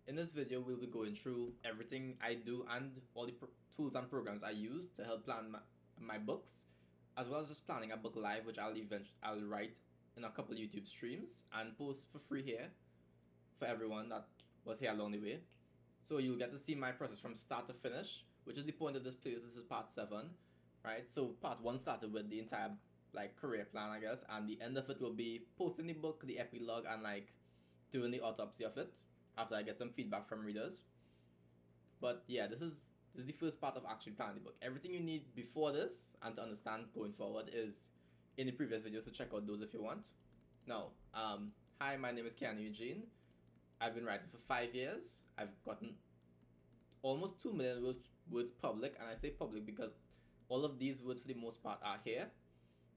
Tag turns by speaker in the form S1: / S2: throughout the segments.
S1: In this video, we'll be going through everything I do and all the tools and programs I use to help plan my books, as well as just planning a book live, which I'll write in a couple YouTube streams and post for free here for everyone that was here along the way. So you'll get to see my process from start to finish, which is the point of this playlist. This is part 7, right? So part 1 started with the entire career plan, I guess, and the end of it will be posting the book, the epilogue, and doing the autopsy of it after I get some feedback from readers. But yeah, this is the first part of actually planning the book. Everything you need before this and to understand going forward is in the previous videos, so check out those if you want. Now, hi, my name is Keanu Eugene. I've been writing for 5 years. I've gotten almost 2 million words public, and I say public because all of these words for the most part are here.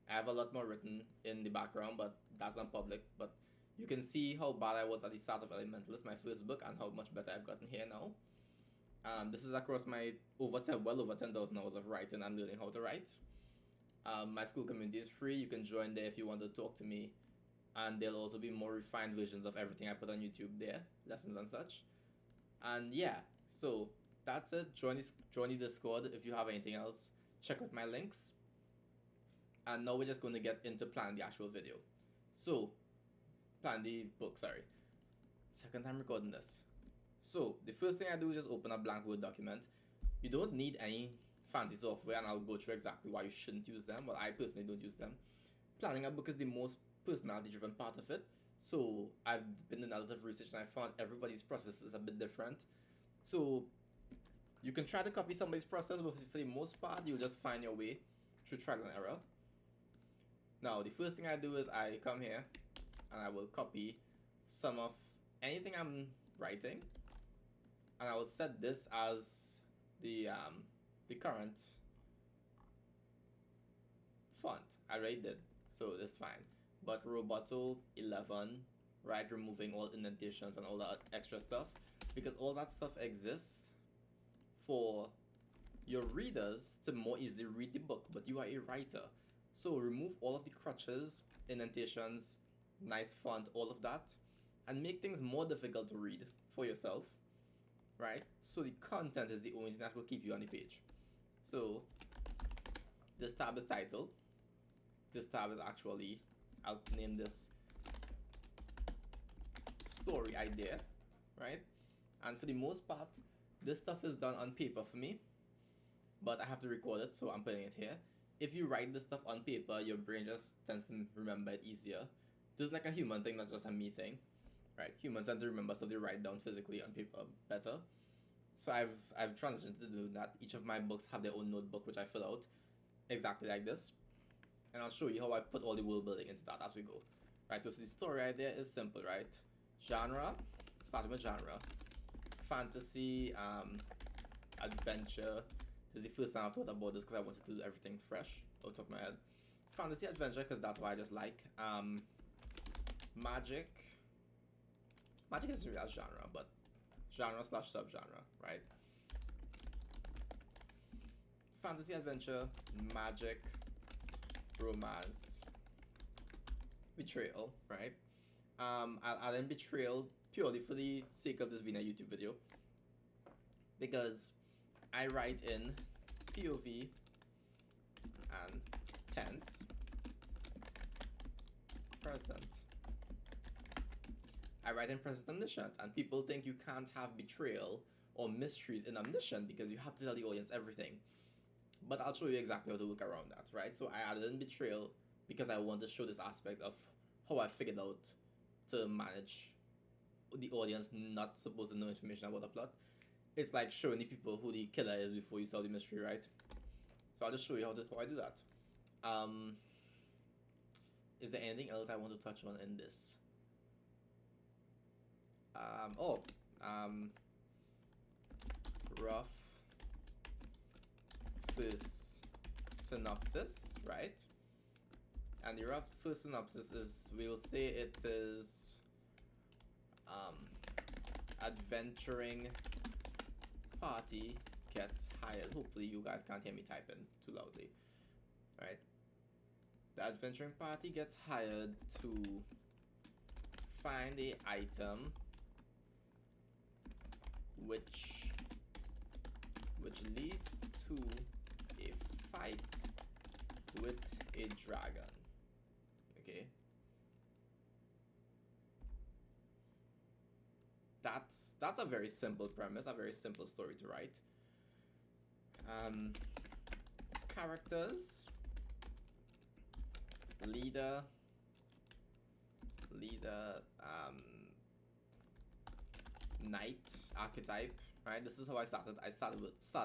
S1: I have a lot more written in the background, but that's not public. But you can see how bad I was at the start of Elementalist, my first book, and how much better I've gotten here now. This is across my well over 10,000 hours of writing and learning how to write. My school community is free. You can join there if you want to talk to me, and there'll also be more refined versions of everything I put on YouTube there, lessons and such. And yeah, so that's it. Join the Discord if you have anything else. Check out my links. And now we're just going to get into planning the actual video. So, plan the book, sorry. Second time recording this. So, the first thing I do is just open a blank Word document. You don't need any fancy software, and I'll go through exactly why you shouldn't use them. Well, I personally don't use them. Planning a book is the most personality-driven part of it. So, I've been doing a lot of research, and I found everybody's process is a bit different. So, you can try to copy somebody's process, but for the most part, you'll just find your way through trial and error. Now, the first thing I do is I come here and I will copy some of anything I'm writing, and I will set this as the current font. I already did, so it's fine. But Roboto 11, right, removing all indentations and all that extra stuff, because all that stuff exists for your readers to more easily read the book, but you are a writer. So remove all of the crutches, indentations, nice font, all of that, and make things more difficult to read for yourself, right? So the content is the only thing that will keep you on the page. So this tab is title. This tab is actually, I'll name this story idea, right? And for the most part, this stuff is done on paper for me, but I have to record it, so I'm putting it here. If you write this stuff on paper, your brain just tends to remember it easier. This is like a human thing, not just a me thing, right? Humans tend to remember stuff they write down physically on paper better. So I've transitioned to do that. Each of my books have their own notebook, which I fill out exactly like this. And I'll show you how I put all the world building into that as we go. Right, so the story idea is simple, right? Genre, starting with genre. Fantasy, adventure. This is the first time I've thought about this because I wanted to do everything fresh out of my head. Fantasy adventure because that's what I just like. Magic. Magic isn't really a genre, but genre / subgenre, right? Fantasy adventure, magic, romance, betrayal, right? I'll add in betrayal purely for the sake of this being a YouTube video, because I write in POV and tense, present. I write in present omniscient, and people think you can't have betrayal or mysteries in omniscient because you have to tell the audience everything. But I'll show you exactly how to work around that, right? So I added in betrayal because I want to show this aspect of how I figured out to manage the audience not supposed to know information about the plot. It's like showing the people who the killer is before you solve the mystery, right? So I'll just show you how I do that. Is there anything else I want to touch on in this? Rough first synopsis, right? And the rough first synopsis is, we'll say it is adventuring party gets hired. Hopefully you guys can't hear me typing too loudly, right? The adventuring party gets hired to find the item which leads to a fight with a dragon. Okay. That's a very simple premise, a very simple story to write. Characters, leader, knight archetype, right? This is how I started. I started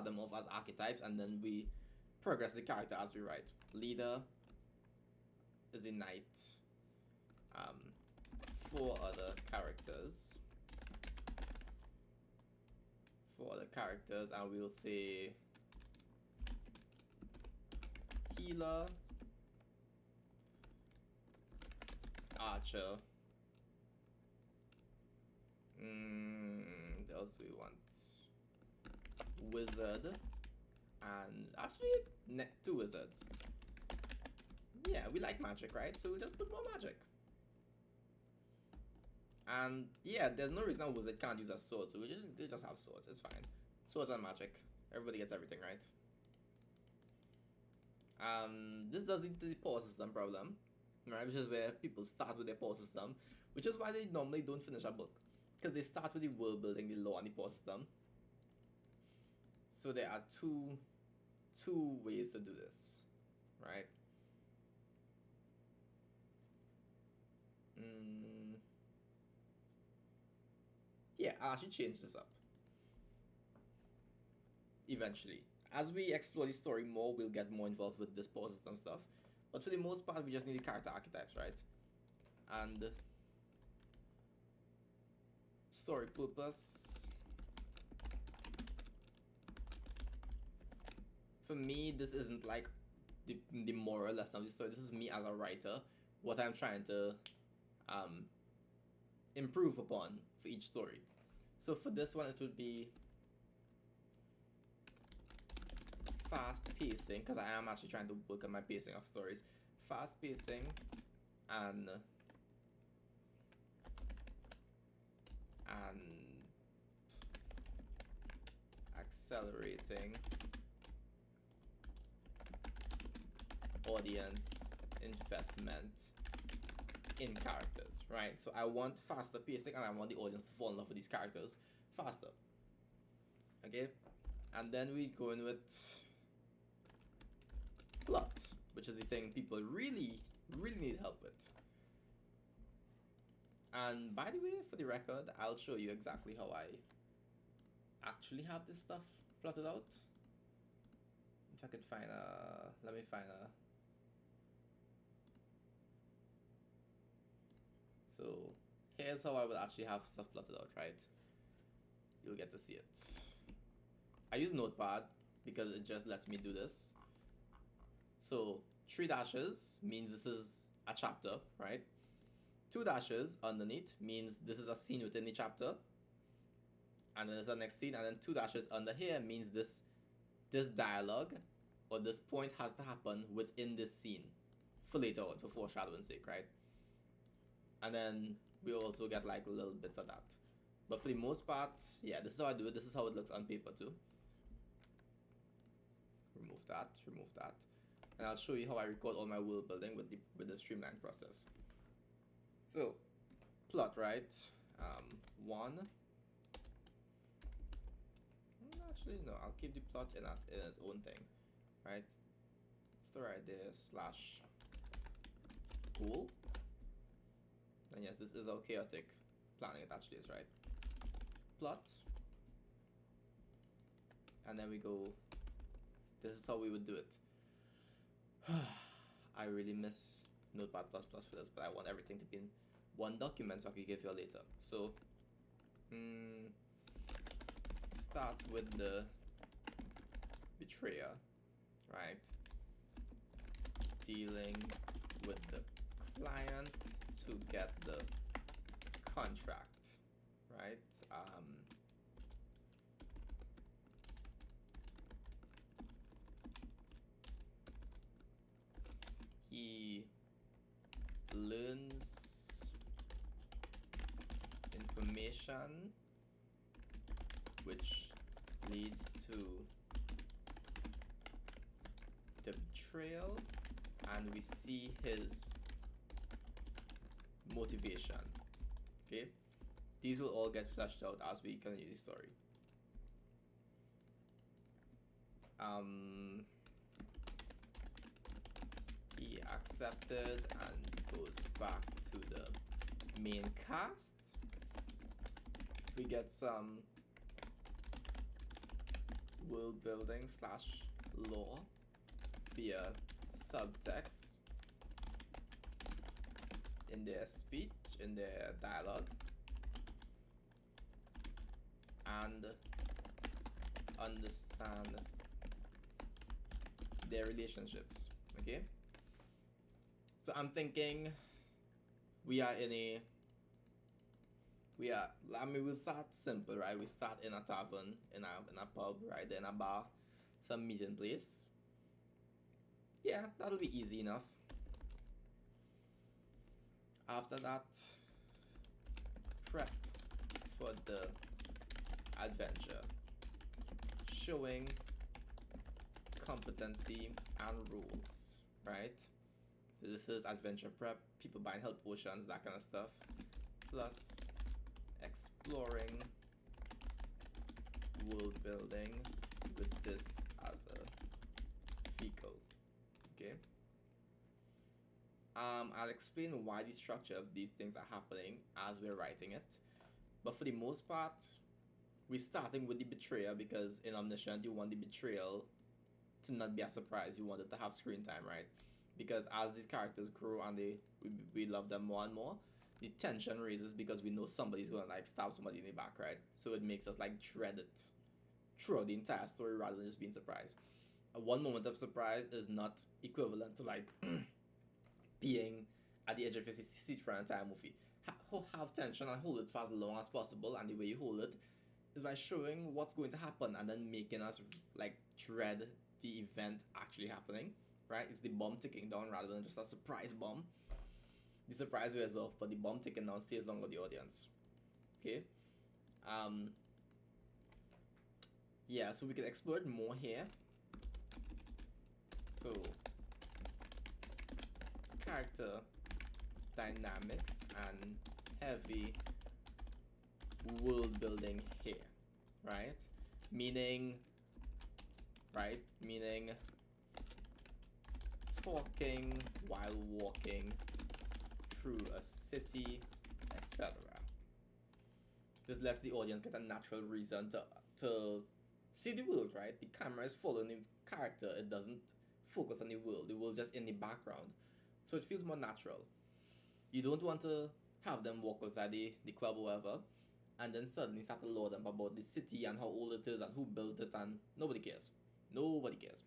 S1: them off as archetypes, and then we progress the character as we write. Leader is a knight. 4 other characters. And we'll say healer, archer. What else we want? Wizard, and actually 2 wizards. Yeah, we like magic, right? So we'll just put more magic. And yeah, there's no reason a wizard can't use a sword, so they just have swords. It's fine. Swords and magic. Everybody gets everything, right? This does lead to the power system problem, right? Which is where people start with their power system, which is why they normally don't finish a book, because they start with the world building, the lore, and the power system. So there are two ways to do this, right? Yeah, I'll actually change this up eventually. As we explore the story more, we'll get more involved with this power system stuff. But for the most part, we just need the character archetypes, right? And story purpose. For me, this isn't like the moral lesson of the story. This is me as a writer, what I'm trying to improve upon for each story. So for this one, it would be fast pacing, because I am actually trying to work on my pacing of stories. Fast pacing and accelerating audience investment in characters, right? So I want faster pacing, and I want the audience to fall in love with these characters faster. Okay, and then we go in with plot, which is the thing people really need help with. And by the way, for the record, I'll show you exactly how I actually have this stuff plotted out. If I could find let me find a. So here's how I will actually have stuff plotted out, right? You'll get to see it. I use Notepad because it just lets me do this. So 3 dashes means this is a chapter, right? 2 dashes underneath means this is a scene within the chapter, and then there's the next scene, and then 2 dashes under here means this dialogue or this point has to happen within this scene for later on, for foreshadowing's sake, right? And then we also get like little bits of that. But for the most part, yeah, this is how I do it. This is how it looks on paper too. Remove that. And I'll show you how I record all my world building with the streamline process. So, plot, right? 1. Actually, no, I'll keep the plot in its own thing, right? Story idea / goal. And yes, this is how chaotic planning it actually is, right? Plot. And then we go, this is how we would do it. I really miss Notepad++ for this, but I want everything to be in one document so I can give you later. So, start with the betrayer, right? Dealing with the client to get the contract, right? He learns information which leads to the betrayal, and we see his motivation. Okay, these will all get fleshed out as we continue the story. He accepted and goes back to the main cast. We get some world building / lore via subtext in their speech, in their dialogue, and understand their relationships. Okay, so I'm thinking we'll start simple, right? We start in a tavern, in a pub, right? Then a bar, some meeting place. Yeah, that'll be easy enough. After that, prep for the adventure, showing competency and rules, right? So this is adventure prep, people buying health potions, that kind of stuff, plus exploring, world building with this as a vehicle. Okay. I'll explain why the structure of these things are happening as we're writing it, but for the most part, we're starting with the betrayer because in Omniscient you want the betrayal to not be a surprise. You want it to have screen time, right? Because as these characters grow and we love them more and more, the tension raises because we know somebody's gonna like stab somebody in the back, right? So it makes us like dread it throughout the entire story rather than just being surprised. One moment of surprise is not equivalent to like being at the edge of your seat for an entire movie. Have tension and hold it for as long as possible, and the way you hold it is by showing what's going to happen and then making us like dread the event actually happening, right? It's the bomb ticking down rather than just a surprise bomb. The surprise wears off, but the bomb ticking down stays longer with the audience. Okay. Yeah, so we can explore it more here. So character dynamics and heavy world building here, right? Meaning talking while walking through a city, etc. This lets the audience get a natural reason to see the world, right? The camera is following the character, it doesn't focus on the world's just in the background. So it feels more natural. You don't want to have them walk outside the club or whatever, and then suddenly start to lord them about the city and how old it is and who built it, and nobody cares. Nobody cares.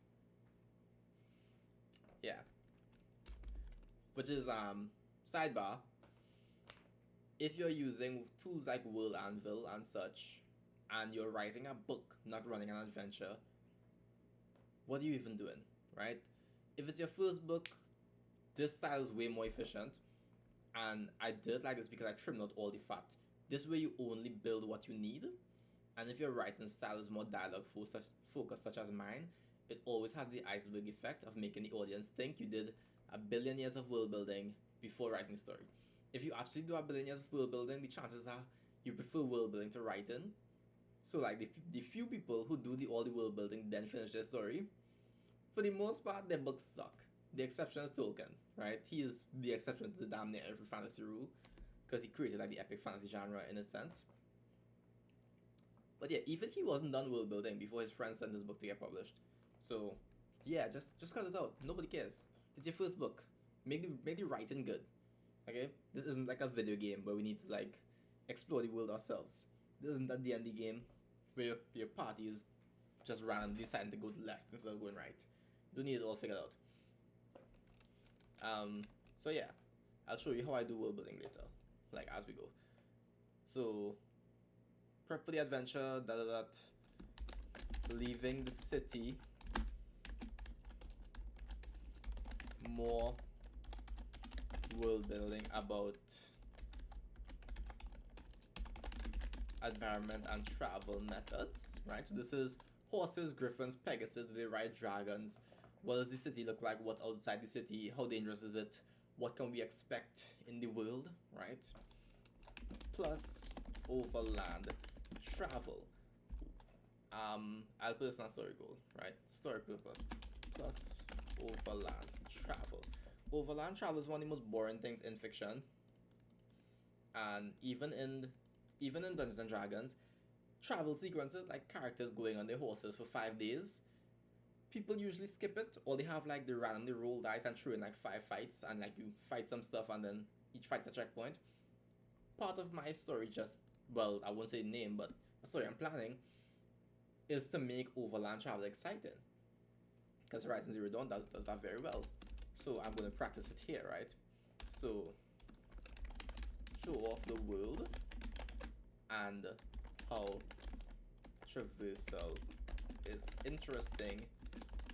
S1: Yeah. Which is sidebar. If you're using tools like World Anvil and such, and you're writing a book, not running an adventure, what are you even doing, right? If it's your first book, this style is way more efficient, and I did like this because I trimmed out all the fat. This way you only build what you need, and if your writing style is more dialogue focused such as mine, it always has the iceberg effect of making the audience think you did a billion years of world building before writing the story. If you actually do a billion years of world building, the chances are you prefer world building to writing. So like the few people who do all the world building then finish their story, for the most part their books suck. The exception is Tolkien, right? He is the exception to the damn near every fantasy rule because he created like the epic fantasy genre in a sense. But yeah, even he wasn't done world building before his friend sent his book to get published. So yeah, just cut it out. Nobody cares. It's your first book. Make the writing good. Okay? This isn't like a video game where we need to like explore the world ourselves. This isn't a D&D game where your party is just randomly deciding to go to the left instead of going right. You don't need it all figured out. So yeah, I'll show you how I do world building later, like as we go. So prep for the adventure, leaving the city, more world building about environment and travel methods, right? So this is horses, griffins, pegasus. Do they ride dragons? What does the city look like? What's outside the city? How dangerous is it? What can we expect in the world, right? Plus overland travel. I'll put this on story goal, right? Story purpose plus overland travel. Overland travel is one of the most boring things in fiction, and even in Dungeons and Dragons, travel sequences like characters going on their horses for 5 days, people usually skip it, or they have like they randomly roll dice and throw in like 5 fights, and like you fight some stuff and then each fight's a checkpoint. Part of my story, just, well, I won't say name, but a story I'm planning is to make overland travel exciting, because Horizon Zero Dawn does that very well. So I'm going to practice it here, right? So show off the world and how traversal is interesting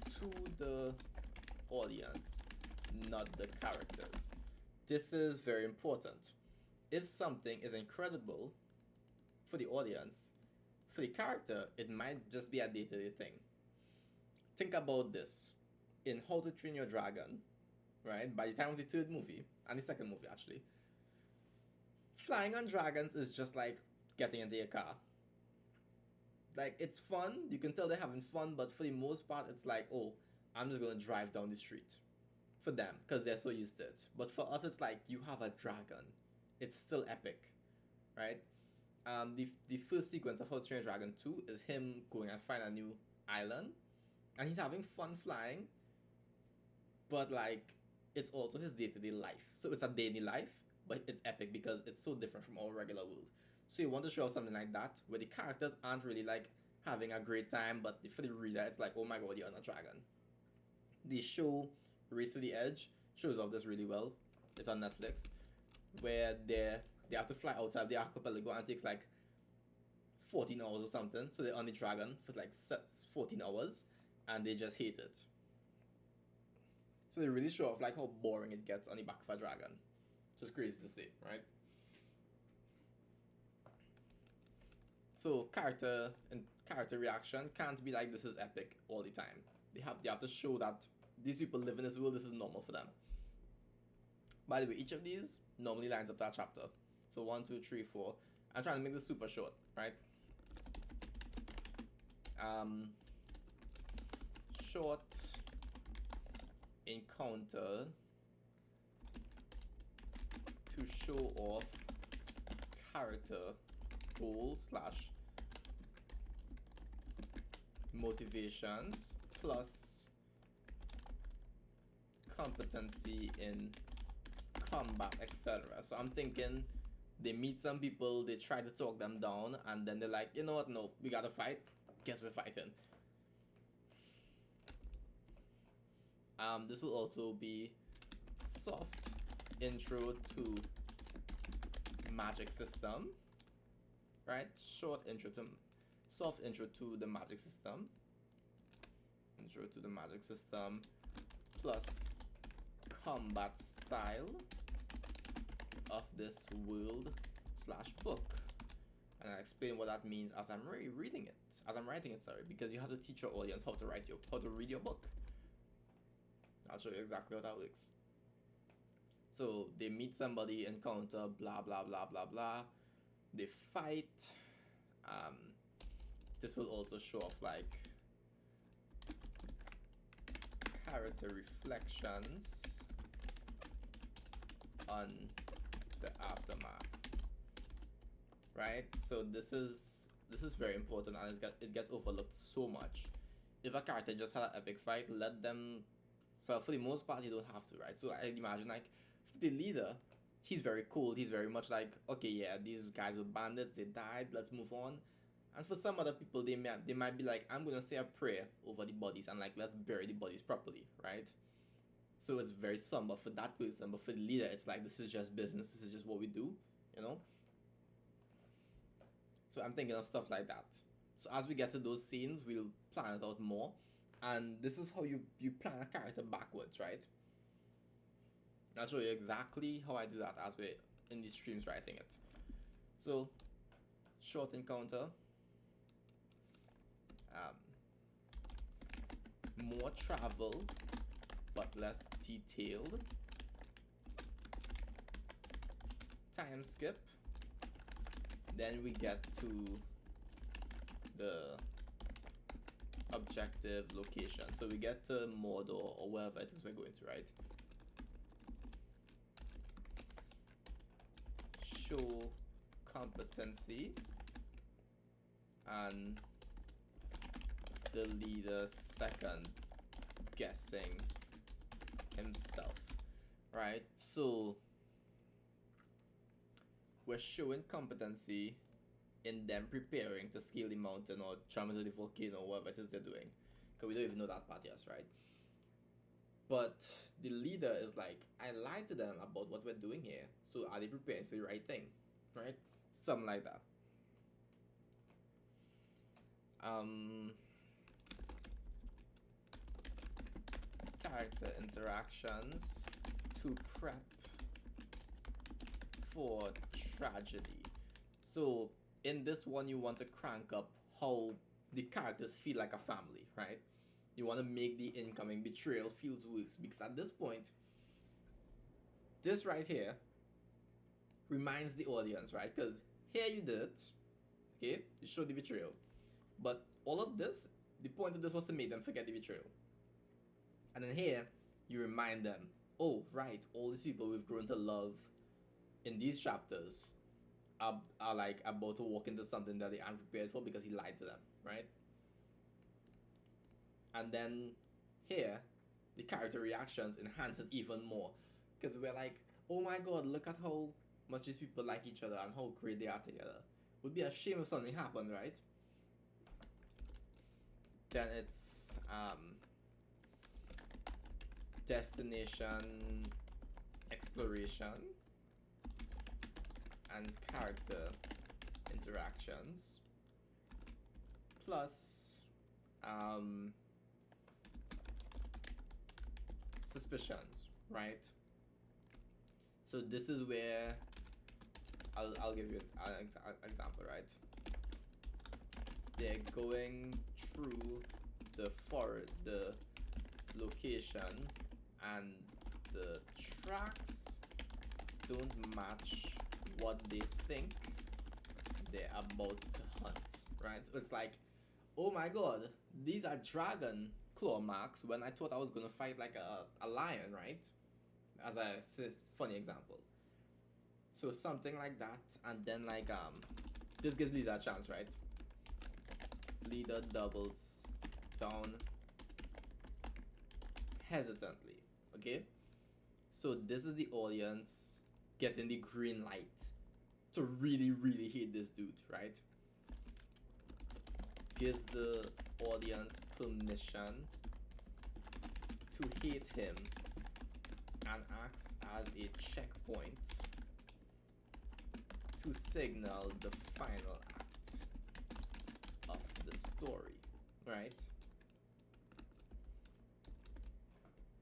S1: to the audience, not the characters. This is very important. If something is incredible for the audience, for the character, it might just be a day-to-day thing. Think about this. In How to Train Your Dragon, right? By the time of the third movie, and the second movie actually, flying on dragons is just like getting into a car. Like, it's fun, you can tell they're having fun, but for the most part, it's like, oh, I'm just gonna drive down the street. For them, because they're so used to it. But for us, it's like, you have a dragon. It's still epic, right? The first sequence of How to Train Your Dragon 2 is him going and find a new island, and he's having fun flying, but like, it's also his day-to-day life. So it's a daily life, but it's epic because it's so different from our regular world. So you want to show something like that, where the characters aren't really like having a great time, but for the reader, it's like, oh my god, you're on a dragon. The show Race to the Edge shows off this really well. It's on Netflix, where they have to fly outside the archipelago, and it takes like 14 hours or something. So they're on the dragon for like 14 hours, and they just hate it. So they really show off like how boring it gets on the back of a dragon. Just crazy to see, right? So character reaction can't be like, this is epic all the time. They have to show that these people live in this world, this is normal for them. By the way, each of these normally lines up to a chapter. So 1, 2, 3, 4. I'm trying to make this super short, right? Short encounter to show off character goals / motivations plus competency in combat, etc. So I'm thinking they meet some people, they try to talk them down, and then they're like, you know what, no, we gotta fight. Guess we're fighting. This will also be soft intro to magic system, right? Soft intro to the magic system. Intro to the magic system plus combat style of this world / book. And I explain what that means as I'm writing it, sorry, because you have to teach your audience how to read your book. I'll show you exactly how that works. So they meet somebody, encounter, blah blah blah blah blah. They fight. This will also show off like character reflections on the aftermath. Right? So this is very important, and it gets overlooked so much. If a character just had an epic fight, let them. Well, for the most part, you don't have to, right? So I imagine like the leader, he's very cool. He's very much like, okay, yeah, these guys were bandits, they died, let's move on. And for some other people, they might be like, I'm gonna say a prayer over the bodies and like, let's bury the bodies properly, right? So it's very somber for that person, but for the leader, it's like, this is just business, this is just what we do, you know? So I'm thinking of stuff like that. So as we get to those scenes, we'll plan it out more. And this is how you plan a character backwards, right? I'll show you exactly how I do that as we're in the streams writing it. So short encounter, more travel but less detailed, time skip, then we get to the objective location. So we get to Mordor or wherever it is we're going to, right? Show competency, and the leader second guessing himself, right? So we're showing competency in them preparing to scale the mountain or travel to the volcano or whatever it is they're doing, because we don't even know that part yet, right? But the leader is like, I lied to them about what we're doing here, so are they preparing for the right thing, right? Something like that. Character interactions to prep for tragedy. So in this one, you want to crank up how the characters feel like a family, right? You want to make the incoming betrayal feels worse, because at this point, this right here reminds the audience, right? Because here you did it, okay? You showed the betrayal. But all of this, the point of this was to make them forget the betrayal. And then here, you remind them, oh, right, all these people we've grown to love in these chapters are like about to walk into something that they aren't prepared for because he lied to them, right? And then here, the character reactions enhance it even more, because we're like, oh my god, look at how much these people like each other and how great they are together. It would be a shame if something happened, right? Then it's destination exploration and character interactions, plus suspicions, right? So this is where I'll give you an example, right? They're going through the forest, the location, and the tracks don't match what they think they're about to hunt, right? So it's like, oh my god, these are dragon claw marks when I thought I was gonna fight like a lion, right? As a funny example. So something like that, and then like this gives leader a chance, right? Leader doubles down hesitantly, okay? So this is the audience getting the green light to really, really hate this dude, right? Gives the audience permission to hate him and acts as a checkpoint to signal the final act of the story, right?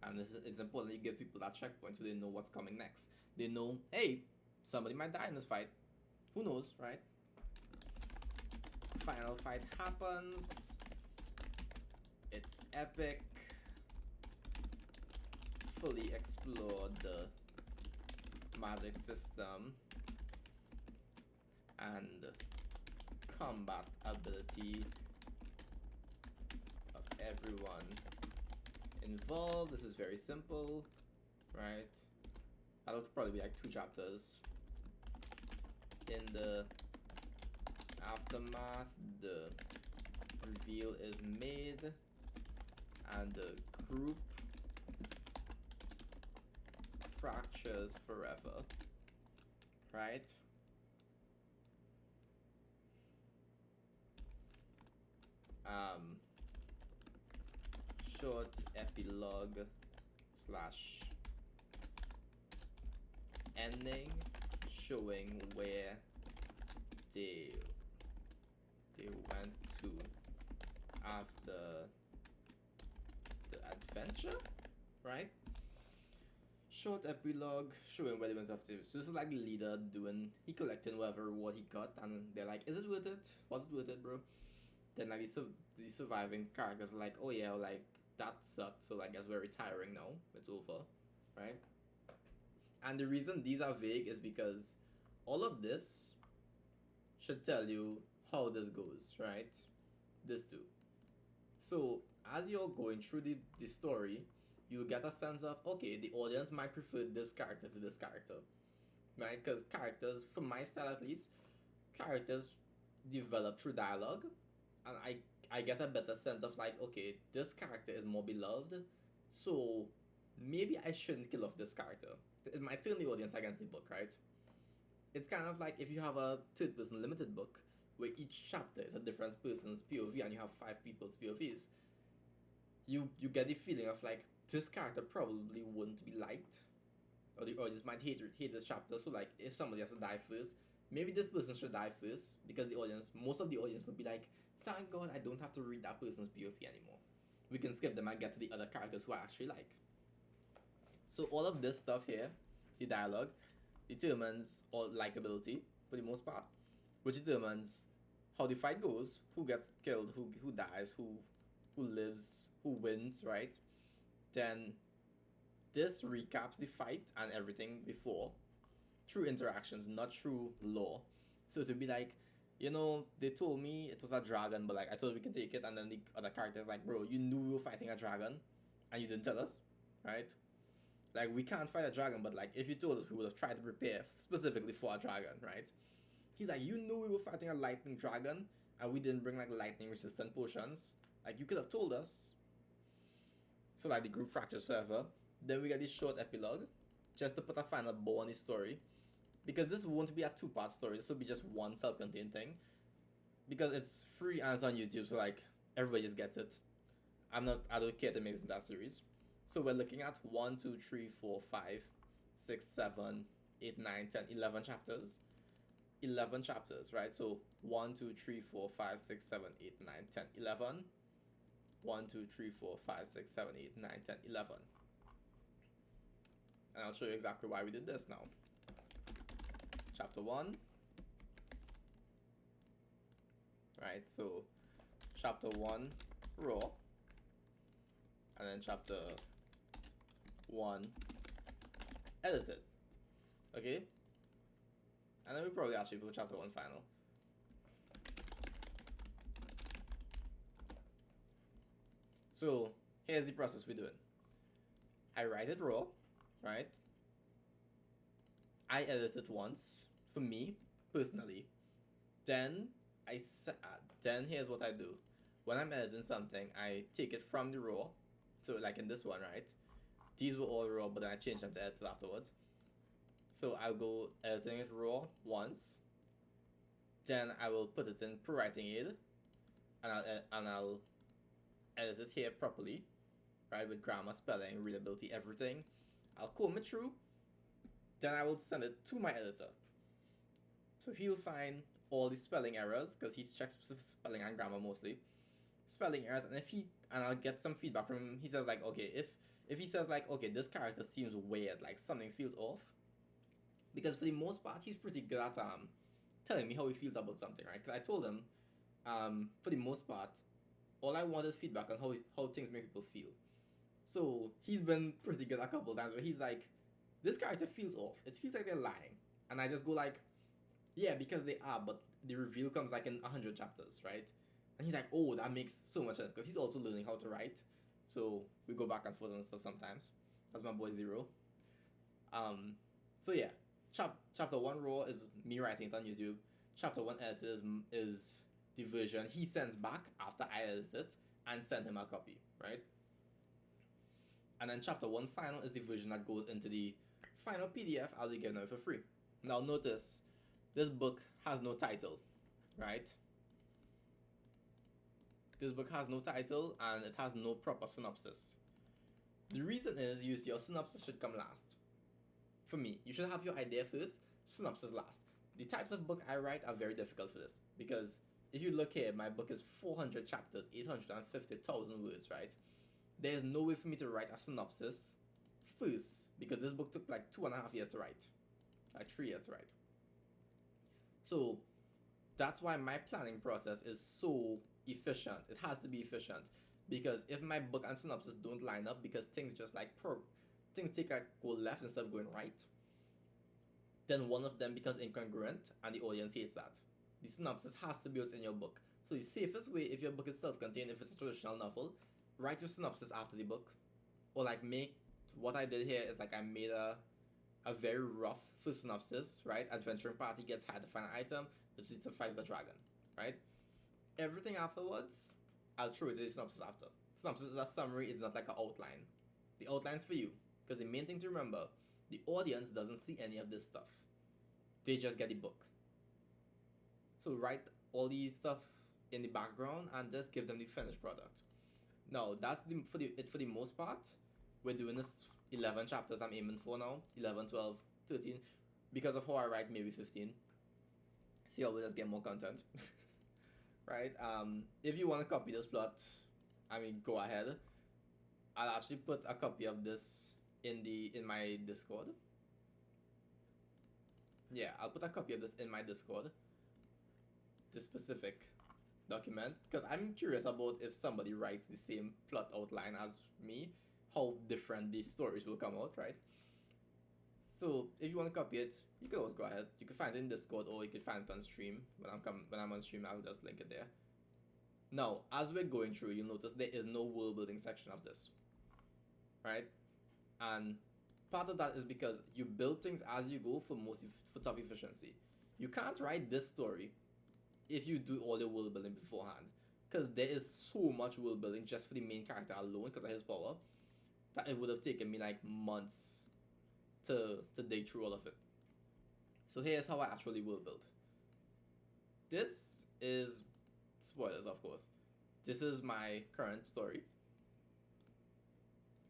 S1: And it's important you give people that checkpoint so they know what's coming next. They know, hey, somebody might die in this fight. Who knows, right? Final fight happens. It's epic. Fully explore the magic system and combat ability of everyone involved. This is very simple, right? That'll probably be like 2 chapters. In the aftermath, the reveal is made and the group fractures forever, right? Short epilogue slash ending showing where they went to after the adventure, right? Short epilogue showing where they went after. So this is like the leader he collecting whatever what he got, and they're like, is it worth it? Was it worth it, bro? Then like the surviving characters are like, oh yeah, like that sucked, so like, I guess we're retiring now. It's over, right? And the reason these are vague is because all of this should tell you how this goes, right? This too. So as you're going through the story, you'll get a sense of, okay, the audience might prefer this character to this character, right? Because characters, for my style at least, characters develop through dialogue, and I get a better sense of like, okay, this character is more beloved, so maybe I shouldn't kill off this character. It might turn the audience against the book, right? It's kind of like if you have a third person limited book where each chapter is a different person's POV and you have 5 people's POVs, you get the feeling of like, this character probably wouldn't be liked, or the audience might hate this chapter. So like, if somebody has to die first, maybe this person should die first, because most of the audience would be like, thank God I don't have to read that person's POV anymore. We can skip them and get to the other characters who I actually like. So all of this stuff here, the dialogue, determines all likability for the most part, which determines how the fight goes, who gets killed, who dies, who lives, who wins, right? Then this recaps the fight and everything before through interactions, not through lore. So to be like, they told me it was a dragon, but like, I told we can take it, and then the other character's like, bro, you knew we were fighting a dragon and you didn't tell us, right? Like, we can't fight a dragon, but like, if you told us, we would have tried to prepare specifically for a dragon, right? He's like, you knew we were fighting a lightning dragon and we didn't bring like lightning resistant potions. Like, you could have told us. So like, the group fractures forever. Then we get this short epilogue, just to put a final bow on the story, because this won't be a 2-part story. This will be just one self-contained thing, because it's free and it's on YouTube, so like, everybody just gets it. I don't care to make it into that series. So we're looking at 1, 2, 3, 4, 5, 6, 7, 8, 9, 10, 11 chapters. 11 chapters, right? So 1, 2, 3, 4, 5, 6, 7, 8, 9, 10, 11. 1, 2, 3, 4, 5, 6, 7, 8, 9, 10, 11. And I'll show you exactly why we did this now. Chapter 1. Right, so chapter 1, raw. And then chapter 1, edited. Okay? And then we probably actually put chapter 1 final. So here's the process we're doing. I write it raw, right? I edit it once, for me, personally. Then then here's what I do. When I'm editing something, I take it from the raw. So like in this one, right? These were all raw, but then I changed them to edited afterwards. So I'll go editing it raw once. Then I will put it in pro-writing aid, and I'll edit it here properly, right, with grammar, spelling, readability, everything. I'll comb it through. Then I will send it to my editor. So he'll find all the spelling errors, because he checks spelling and grammar mostly. Spelling errors, and I'll get some feedback from him. He says like, okay, if he says like, okay, this character seems weird, like something feels off, because for the most part he's pretty good at telling me how he feels about something, right? Because I told him, for the most part, all I want is feedback on how things make people feel. So he's been pretty good a couple times where he's like, this character feels off. It feels like they're lying. And I just go like, yeah, because they are, but the reveal comes like in 100 chapters, right? And he's like, oh, that makes so much sense, because he's also learning how to write. So we go back and forth and stuff sometimes. That's my boy Zero. So yeah, chapter 1 raw is me writing it on YouTube. Chapter 1 edited is the version he sends back after I edit it and send him a copy, right? And then chapter 1 final is the version that goes into the final PDF I'll be giving away for free. Now notice, this book has no title, right? This book has no title and it has no proper synopsis. The reason is your synopsis should come last. For me, you should have your idea first, synopsis last. The types of book I write are very difficult for this, because if you look here, my book is 400 chapters, 850,000 words, right? There's no way for me to write a synopsis first because this book took like 2.5 years to write, like 3 years to write. So that's why my planning process is so efficient. It has to be efficient, because if my book and synopsis don't line up, because things just like things take a go left instead of going right, then one of them becomes incongruent and the audience hates that. The synopsis has to be what's in your book. So the safest way, if your book is self-contained, if it's a traditional novel, write your synopsis after the book. Or like make, what I did here is like I made a very rough first synopsis, right? Adventuring party gets hired to find an item, which is to fight the dragon, right? Everything afterwards, I'll throw it to the synopsis after. Synopsis is a summary, it's not like an outline. The outline's for you, because the main thing to remember, the audience doesn't see any of this stuff. They just get the book. So write all these stuff in the background and just give them the finished product. Now, that's it for the most part. We're doing this 11 chapters I'm aiming for now. 11, 12, 13. Because of how I write, maybe 15. So you'll just get more content. Right? If you want to copy this plot, I mean, go ahead. I'll actually put a copy of this in my Discord. Yeah, I'll put a copy of this in my Discord. This specific document, because I'm curious about if somebody writes the same plot outline as me, how different these stories will come out, right? So if you want to copy it, you can always go ahead. You can find it in Discord, or you can find it on stream. When I'm on stream, I'll just link it there. Now, as we're going through, you'll notice there is no world building section of this, right? And part of that is because you build things as you go for top efficiency. You can't write this story if you do all the world building beforehand, because there is so much world building just for the main character alone because of his power that it would have taken me like months to dig through all of it. So here's how I actually world build. This is spoilers, of course. This is my current story,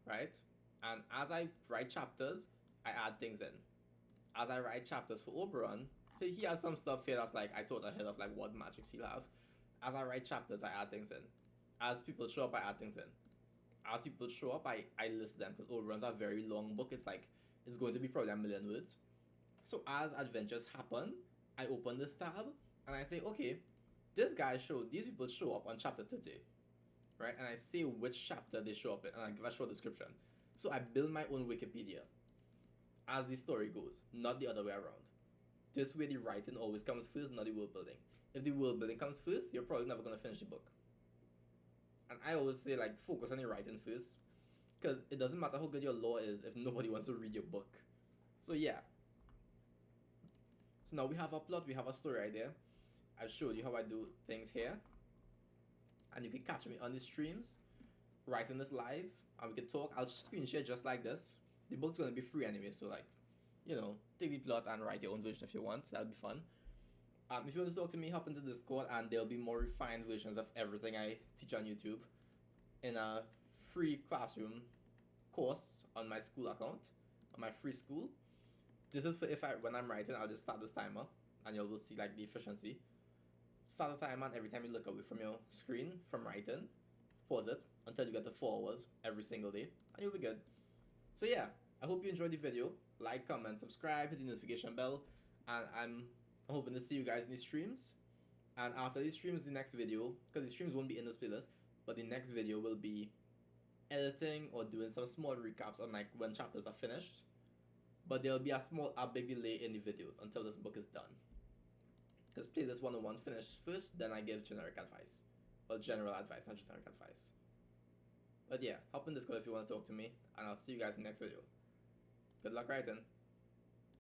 S1: right? And as I write chapters, I add things in. As I write chapters for Oberon, he has some stuff here that's like I thought ahead of like what magics he'll have. As I write chapters, I add things in. As people show up, I add things in. As people show up, I list them, because Oberon's a very long book. It's going to be probably 1,000,000 words. So as adventures happen, I open this tab and I say, okay, these people show up on chapter 30, right? And I say which chapter they show up in, and I give a short description. So I build my own Wikipedia as the story goes, not the other way around. This way the writing always comes first, not the world building. If the world building comes first, you're probably never going to finish the book. And I always say, like, focus on your writing first, because it doesn't matter how good your lore is if nobody wants to read your book. So yeah. So now we have a plot, we have a story idea. I've showed you how I do things here. And you can catch me on the streams, writing this live, and we can talk. I'll screen share just like this. The book's going to be free anyway, so like, you know, take the plot and write your own version if you want. That'll be fun. If you want to talk to me, hop into Discord, and there'll be more refined versions of everything I teach on YouTube in a free classroom course on my school account, on my free school. This is for when I'm writing, I'll just start this timer, and you will see like the efficiency. Start the timer, and every time you look away from your screen from writing, pause it until you get to 4 hours every single day, and you'll be good. So yeah, I hope you enjoyed the video. Like, comment, subscribe, hit the notification bell, and I'm hoping to see you guys in the streams. And after these streams, the next video, because the streams won't be in this playlist, but the next video will be editing or doing some small recaps on like when chapters are finished. But there'll be a big delay in the videos until this book is done. Because playlist 101 finished first, then I give generic advice. Well, general advice, not generic advice. But yeah, hop in Discord if you want to talk to me, and I'll see you guys in the next video. Good luck writing.